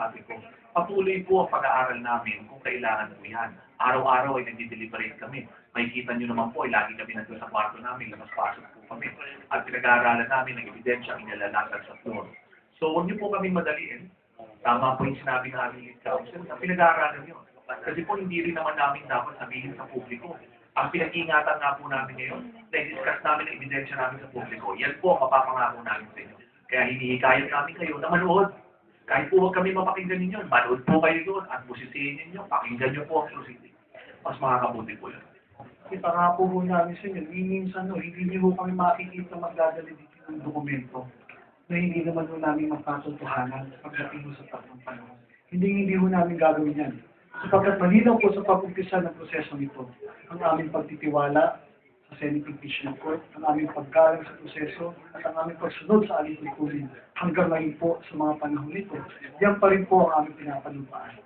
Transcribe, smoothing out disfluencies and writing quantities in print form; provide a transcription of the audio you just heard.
sinasabi ko. Patuloy po ang pag-aaral namin kung kailangan po yan. Araw-araw ay nagdi-deliberate kami. Makikita nyo naman po, ay lagi kami nandun sa kwarto namin, labas-pasok po kami. At pinag-aaralan namin ng ebidensya ang inilalasan sa floor. So, huwag niyo po kami madaliin. Tama po yung sinabi ng aming lead counsel na pinag-aaralan yun. Kasi po hindi rin naman namin dapat sabihin sa publiko. Ang pinag-iingatan nga po namin ngayon, na-discuss namin ang ebidensya namin sa publiko. Yan po ang mapapangako namin sa inyo. Kaya hinihikayat namin kayo na manood. Kahit po huwag kami mapakinggan ninyo, manood po kayo doon at busisihin ninyo, pakinggan nyo po ang proceeding. Mas makakabuti po yun. Kita nga po namin sa inyo, minsan hindi niyo kami makikita magdadali dito ng dokumento na hindi naman po namin magkatotohanan pagdating sa takong panahon. Hindi po namin gagawin yan. Sapagkat malinaw po sa pag-umpisa ng proseso nito, ang aming pagtitiwala sa Senate Impeachment Court, ang aming paggalang sa proseso, at ang aming pagsunod sa alin-tungkulin hanggang ngayon po sa mga panahon nito. Yan pa rin po ang aming pinapanupaan.